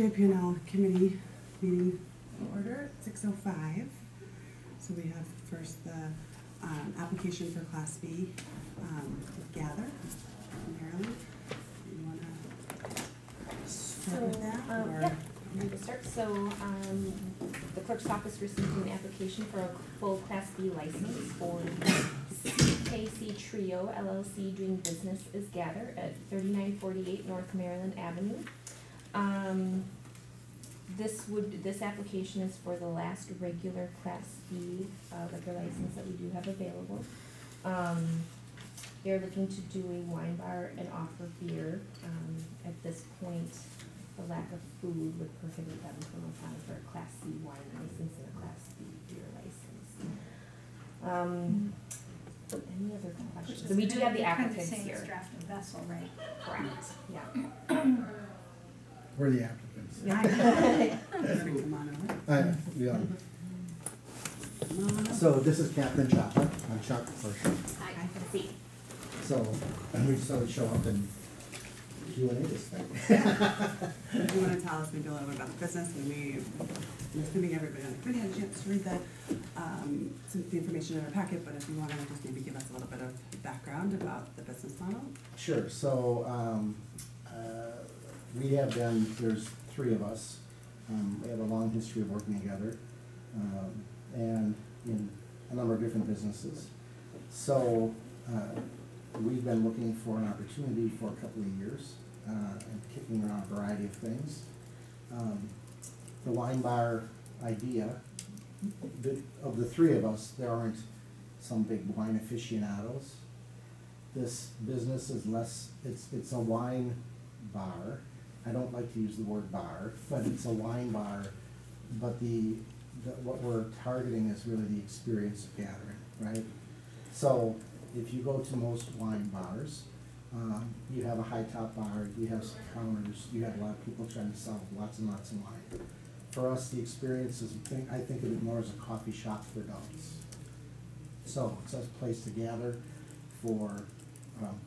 JP&L committee meeting order at 6:05. So we have first the application for Class B with Gather in Maryland. You want to start with that? Yep, I'm ready to start. So the clerk's office received an application for a full Class B license for CKC Trio LLC doing business as Gather at 3948 North Maryland Avenue. This application is for the last regular Class B liquor license that we do have available. They're looking to do a wine bar and offer beer. At this point, the lack of food would prohibit them from applying for a Class C wine license and a Class B beer license. Any other questions? So we do have the applicants here. Kind of draft a vessel, right? Correct, yeah. We're the applicants. Come on over. Yeah. So this is Captain Chopper. I'm Chuck for sure. I can see. So we just thought we'd show up and Q&A this thing. Do you want to tell us maybe a little bit about the business? I'm assuming everybody on the committee had a chance to read some of the information in our packet, but if you want to just maybe give us a little bit of background about the business model. Sure. So we have been, there's three of us. We have a long history of working together and in a number of different businesses. So we've been looking for an opportunity for a couple of years and kicking around a variety of things. The wine bar idea, of the three of us, there aren't some big wine aficionados. This business is less, it's a wine bar. I don't like to use the word bar, but it's a wine bar. But what we're targeting is really the experience of gathering, right? So if you go to most wine bars, you have a high top bar, you have some counters, you have a lot of people trying to sell lots and lots of wine. For us, the experience is, I think of it more as a coffee shop for adults. So it's a place to gather for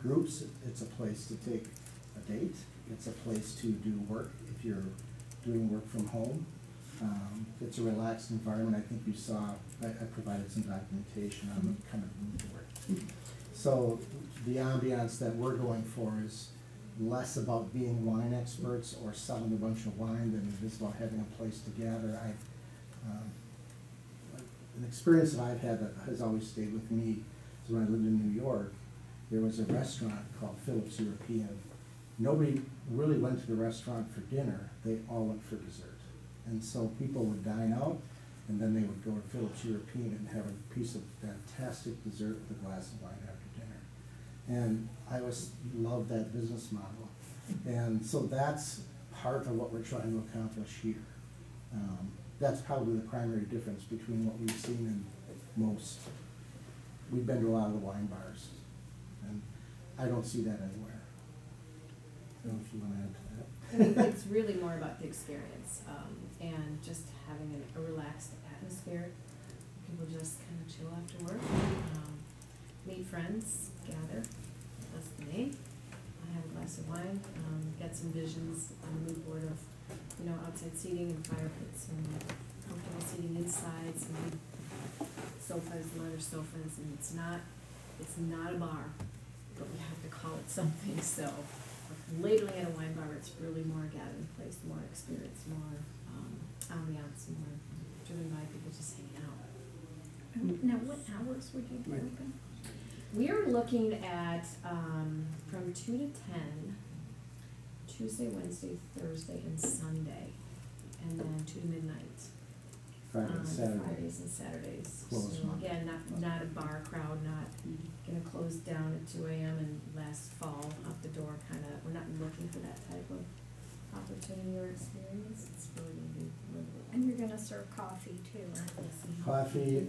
groups. It's a place to take a date. It's a place to do work if you're doing work from home. It's a relaxed environment. I think you saw, I provided some documentation on the kind of room for it. So the ambiance that we're going for is less about being wine experts or selling a bunch of wine than it is about having a place to gather. An experience that I've had that has always stayed with me is when I lived in New York, there was a restaurant called Phillips European. Nobody really went to the restaurant for dinner, they all went for dessert. And so people would dine out, and then they would go to Phillips European and have a piece of fantastic dessert with a glass of wine after dinner. And I always loved that business model. And so that's part of what we're trying to accomplish here. That's probably the primary difference between what we've seen in most. We've been to a lot of the wine bars, and I don't see that anywhere. I don't know if you want to add to that. I mean, it's really more about the experience and just having a relaxed atmosphere. People just kind of chill after work, meet friends, gather. That's the name. I have a glass of wine. Got some visions on the mood board of, outside seating and fire pits and comfortable seating inside, some sofas, leather sofas, and it's not a bar, but we have to call it something. So labeling it a wine bar, it's really more a gathering place, more experience, more ambiance, more driven by people just hanging out. Now, what hours would you be open? We are looking at from 2 to 10, Tuesday, Wednesday, Thursday, and Sunday, and then 2 to midnight. Friday and Saturday. Fridays and Saturdays. Closed So month. again, not a bar crowd, not gonna close down at 2 a.m. and last fall out the door kinda, we're not looking for that type of opportunity or experience. It's really gonna be limited. And you're gonna serve coffee too, right? Coffee,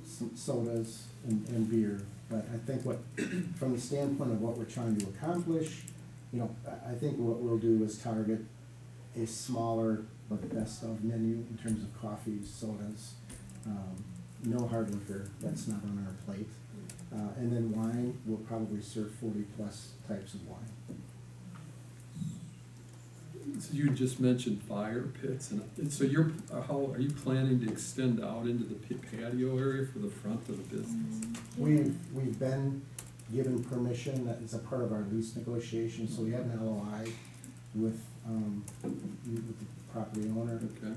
some sodas, and beer. But I think from the standpoint of what we're trying to accomplish, I think what we'll do is target a smaller but best of menu in terms of coffees, sodas, no hard liquor, that's not on our plate. And then wine, we'll probably serve 40 plus types of wine. So you just mentioned fire pits, and so you're, how, are you planning to extend out into the patio area for the front of the business? We've been given permission, that is a part of our lease negotiation, so we have an LOI with the property owner. Okay,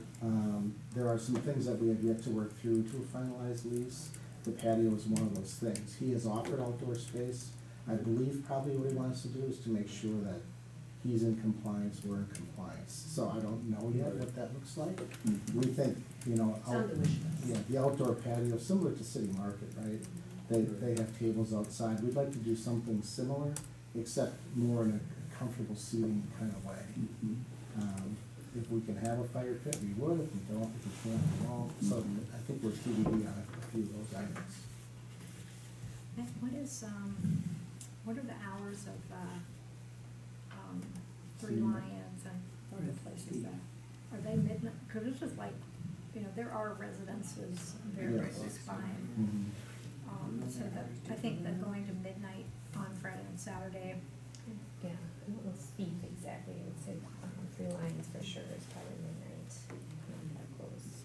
There are some things that we have yet to work through to a finalized lease. The patio is one of those things. He has offered outdoor space. I believe probably what he wants to do is to make sure that he's in compliance, we're in compliance. So I don't know yet what that looks like. Mhm. We think, you know, It's on the wish list. yeah, the outdoor patio, similar to City Market, right? They have tables outside. We'd like to do something similar, except more in a comfortable seating kind of way. Mhm. If we can have a fire pit, we would. If we don't, if we can't, we won't. So I think we're TBD on a few of those items. And what are the hours of, Three Lions and what are the places that, are they midnight? Cause it's just like, you know, there are residences very Yes. close by. Mhm. So that, I think that going to midnight on Friday and Saturday, Yeah, I don't know speed exactly, I would say, 3 lines for sure is probably midnight, not that close.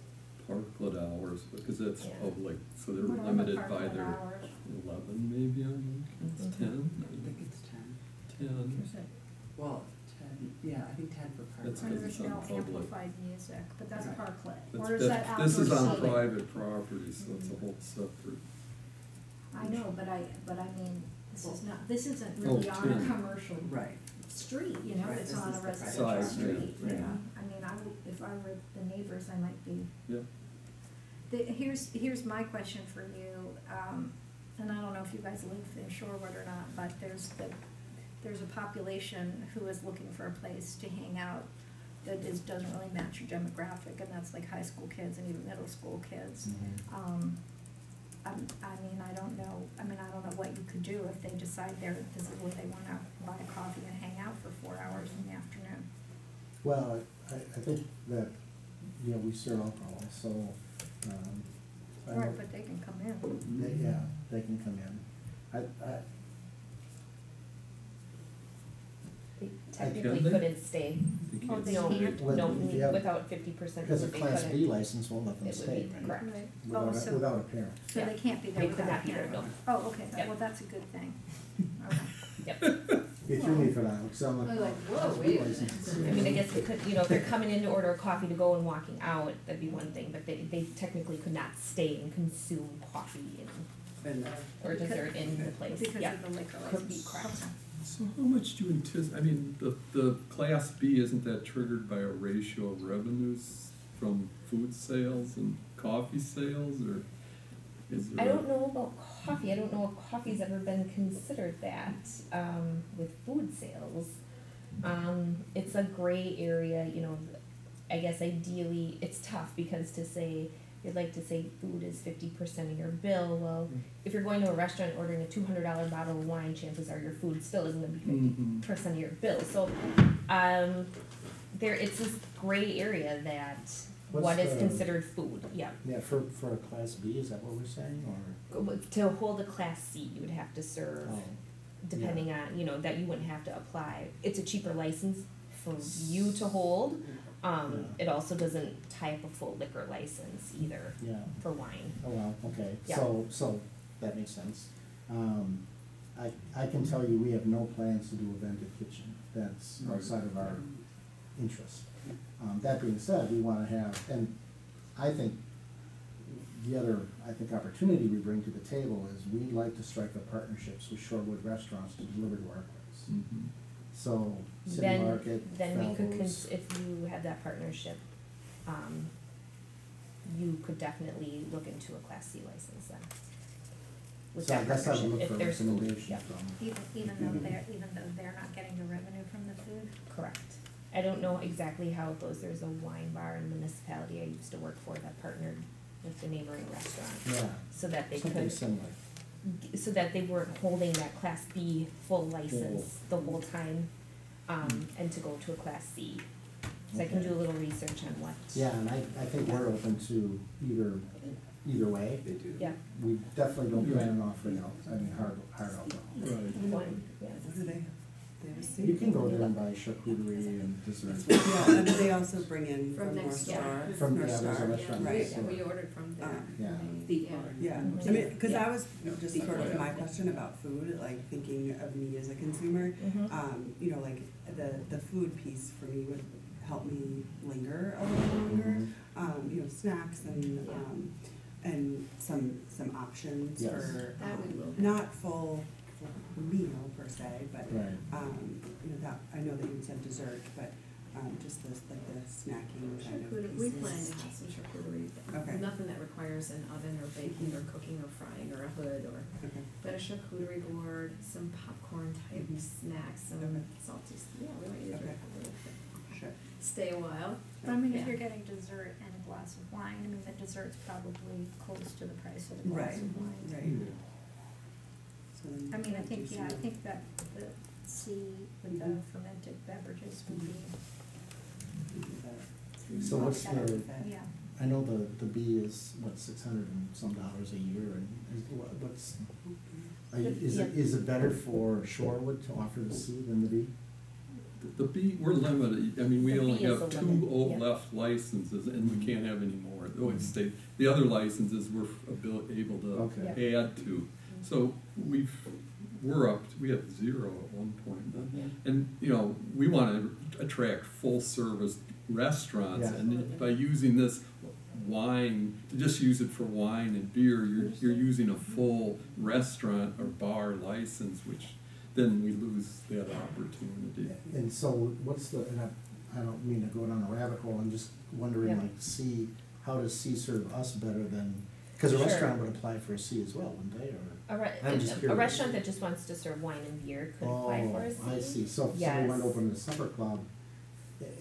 parklet hours, because that's Yeah. public, so they're what are the limited by parklet their hours? 11 maybe, I think, it's Mhm. 10? I think it's 10. 10. Is it? Well, 10, yeah, I think 10 for park. That's Or 'cause there's it's on no public. amplified music, but that's Right. parklet, That's- or is that that's- outdoor This is on seating? private property, so it's a whole separate. I know, but I mean, this isn't Oh, really on a 10. commercial Right. street, you know, Right, it's this on is a the residential private street, street, you right. know? I mean, if I were the neighbors, I might be. Yeah. Here's my question for you, and I don't know if you guys live in Shorewood or not, but there's a population who is looking for a place to hang out that doesn't really match your demographic, and that's like high school kids and even middle school kids. Mhm. I don't know what you could do if they decide this is where they wanna buy a coffee and hang out for 4 hours in the afternoon. Well, I think that, you know, we serve alcohol, so, I Right, don't- but they can come in. yeah, they can come in. They technically Can they? couldn't stay, You Oh, can't they no, see can't? it. no, If you have- without 50%, Because a they Class B couldn't. license won't let them It would stay, be right? correct. Right. Oh, Without, so- without a parent. So Yeah. they can't be there They could without not be there, parent. no. Oh, okay, Yep. well, that's a good thing. Okay. Yep. You threw me for that, because I'm They're like, like, whoa, Class B wait a minute. license. I mean, I guess they could, you know, if they're coming in to order a coffee to go and walking out, that'd be one thing, but they technically could not stay and consume coffee And or dessert in the place, Because yeah. of the liquor Could be license. correct. Okay. So how much do you anticipate, I mean, the Class B, isn't that triggered by a ratio of revenues from food sales and coffee sales, or is there? I don't know about coffee, I don't know if coffee's ever been considered that, with food sales. It's a gray area, you know, I guess ideally, it's tough because to say, you'd like to say food is 50% of your bill, well, if you're going to a restaurant ordering a $200 bottle of wine, chances are your food still isn't gonna be 50% of your bill, so, it's this gray area that What's what is the- considered food, yeah. Yeah, for a Class B, is that what we're saying, or? To hold a Class C, you would have to serve, Oh, depending on, you know, that you wouldn't have to apply. It's a cheaper license for you to hold. Yeah. It also doesn't tie up a full liquor license either yeah, for wine. oh, wow, okay, Yeah. so, that makes sense. I can tell you, we have no plans to do a vended kitchen, that's outside of our interest. That being said, we wanna have, and I think the other, opportunity we bring to the table is we like to strike up partnerships with Shorewood restaurants to deliver to our place. Mhm. So, City Then, Market, then we could, Fellows. if you had that partnership, you could definitely look into a Class C license then. With So I that guess I would partnership, look if for there's food, recommendations yeah. from. Even though they're not getting the revenue from the food? Correct. I don't know exactly how it goes. There's a wine bar in the municipality I used to work for that partnered with the neighboring restaurant. Yeah, So that they something could, similar. so that they weren't holding that Class B full license the whole time, and to go to a Class C. So I can Okay. do a little research on what. Yeah, and I think we're open to either way. They do. Yeah, We definitely don't plan on offering out, hard alcohol. Right. one, yeah. what do they have? They have a You soup. can go there and buy charcuterie and desserts. Yeah, and they also bring in From from North next door. Star. From, North yeah, there's a Star. restaurant Right. next Yeah, door. we ordered from there. Yeah. Deep Yeah. bar. Yeah, Mhm. I mean, because Yeah. that was just sort of my question about food, like thinking of me as a consumer. Mhm. You know, like the food piece for me would help me linger a little longer. Mhm. You know, snacks and some options Yes. for, That we will. not full meal per se, but, Right. you know, that, I know that you said dessert, but, just this, like the snacking kind of Charcuterie, pieces. we plan to have some charcuterie, Okay. nothing that requires an oven or baking or cooking or frying or a hood or, Okay. but a charcuterie board, some popcorn type Mhm. snacks, some Okay. salty, yeah, we might use it Okay. for a little bit. Sure. Stay a while. But I mean, if Yeah. you're getting dessert and a glass of wine, I mean, the dessert's probably close to the price of a glass Right, of wine. right. So then I mean, I do think, yeah, I some- think that the C with the Mhm. fermented beverages would be. we do that. So what's better. the, Yeah, I know the B is, what, $600 and some dollars a year, and what's, is it better for Shorewood to offer the C than the B? The B, we're limited, I mean, we The only B is have a two limit, old yeah. left licenses, and we can't have any more. The other licenses we're able to Yeah. add to. So we're up, we had 0 at one point. And, you know, we wanna attract full-service restaurants, Yeah. and by using this wine, to just use it for wine and beer, you're using a full restaurant or bar license, which then we lose that opportunity. And so what's the, and I don't mean to go down a rabbit hole, I'm just wondering, Yeah. like, C, how does C serve us better than, because a Sure. restaurant would apply for a C as well, wouldn't they, or? I'm just A curious. restaurant that just wants to serve wine and beer could apply for a C. Oh, I see, so if somebody Yes. went to open a supper club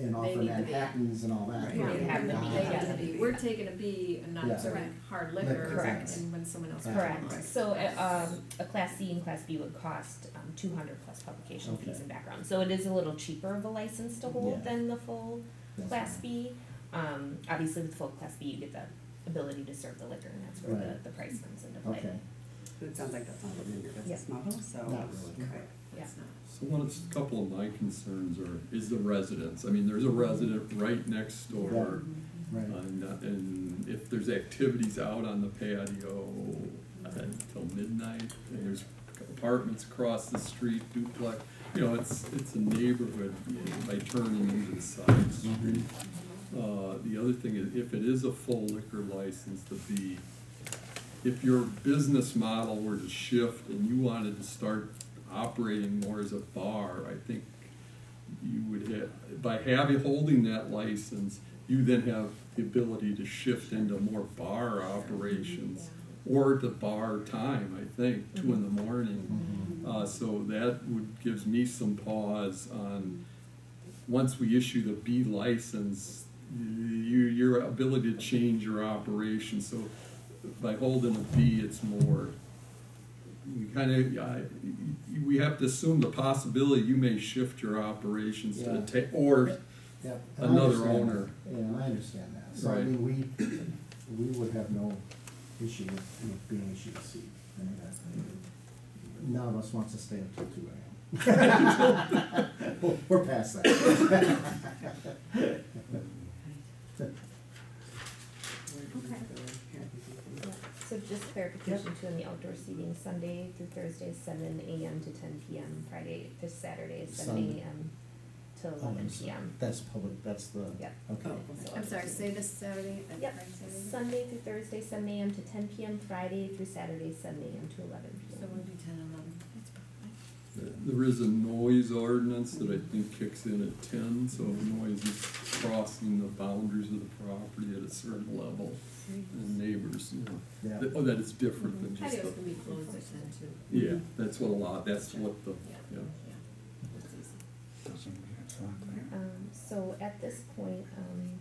and offer need the B. Manhattans and all that. Right. They have the B, They yeah. have to be, we're taking a B and Yeah. not serving Right. hard liquor. Correct. And when someone else. Correct, Right. so, a Class C and Class B would cost, 200 plus publication fees Okay. and background, so it is a little cheaper of a license to hold Yeah. than the full That's Class fine. B. Obviously with full Class B, you get the ability to serve the liquor, and that's where Right. the price comes into play. Okay, But it sounds like that's not in your business Yeah. model, so. Not really. Okay. Yeah. It's not. So a couple of my concerns is the residents. I mean, there's a resident right next door. right. And if there's activities out on the patio until midnight, and there's apartments across the street, duplex, you know, it's a neighborhood by turning into the side street. The other thing is, if it is a full liquor license to be, if your business model were to shift and you wanted to start operating more as a bar, I think you would have, by holding that license, you then have the ability to shift into more bar operations, or the bar time, I think, 2 in the morning. So that gives me some pause on, once we issue the B license, your ability to change your operation. So by holding a B, it's more, you kind of, we have to assume the possibility you may shift your operations to Yeah. or Yeah, and I another understand owner. that. Yeah, and I understand that. So, I Right. mean, we would have no issue with being issued a C. I mean, none of us wants to stay up till 2 AM. We're past that. So just clarification too, in the outdoor seating, Sunday through Thursday is 7 AM to 10 PM, Friday to Saturday is 7 Sunday. AM to Oh, 11 I'm sorry. PM. That's public, that's the, Yep. okay. Oh. I'm sorry, say this Saturday. Yep, Saturday. Sunday through Thursday, 7 AM to 10 PM, Friday through Saturday, 7 AM to 11 PM. So we'll do 10, 11. That's perfect. There is a noise ordinance that I think kicks in at 10, so if noise is crossing the boundaries of the property at a certain level, and neighbors, you know, Yeah. that it's different than just Patios the, can be closed at 10 too. yeah, that's what the, Yeah. yeah. That's easy. So at this point, I'm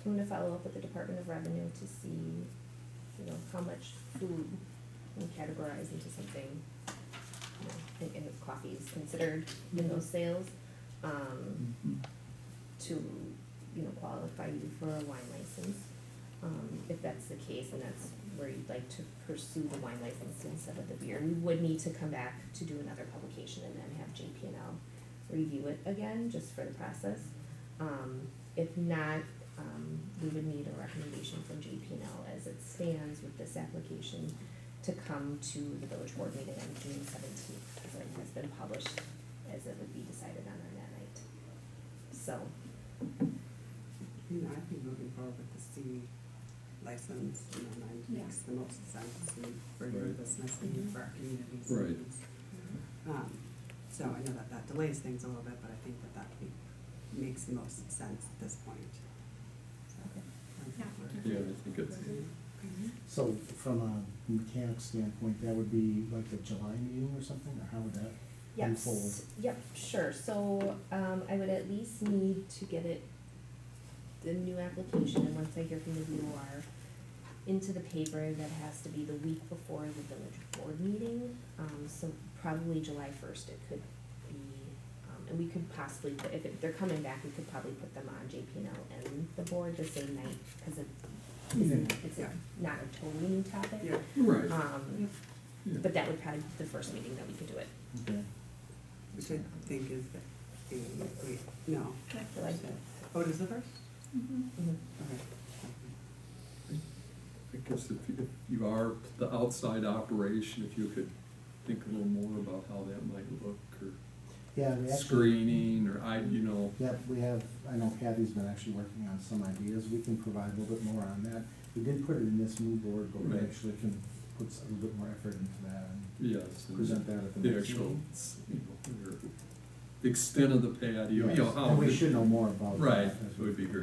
gonna follow up with the Department of Revenue to see, how much food we categorize into something, and if coffee is considered in those sales, Mhm. to, qualify you for a wine license. if that's the case, and that's where you'd like to pursue the wine license instead of the beer. We would need to come back to do another publication and then have JP&L review it again, just for the process. If not, we would need a recommendation from JP&L as it stands with this application to come to the village board meeting on June 17th, as it has been published, as it would be decided on that night. So, You know, I think moving forward with the C license, you know, mine Yeah. makes the most sense and for your Right. business and for our community's Right. needs. So I know that that delays things a little bit, but I think that makes the most sense at this point. So, Okay. Yeah. Yeah, I think it's, So from a mechanic standpoint, that would be like a July meeting or something, or how would that Yep, unfold? yep, sure, so, I would at least need to get it, the new application, and once I hear from the DOR, into the paper, that has to be the week before the village board meeting, so probably July 1st it could be, and we could possibly, if they're coming back, we could probably put them on JP&L and the board the same night, cause it's Yeah. not a totally new topic. Yeah. right. Yeah. But that would probably be the first meeting that we could do it. Okay. Which I think is wait, no. July Oh, it is the first? Mhm. Okay. I guess if you are the outside operation, if you could think a little more about how that might look, or Yeah, we actually. screening, or Yep, we have, I know Kathy's been actually working on some ideas, we can provide a little bit more on that. We did put it in this new board, but we Right. actually can put a little bit more effort into that and yes. and present that at the The next actual, meeting. the extent of the patio, Yes, how. and we should know more about that. Right, as it we would be great.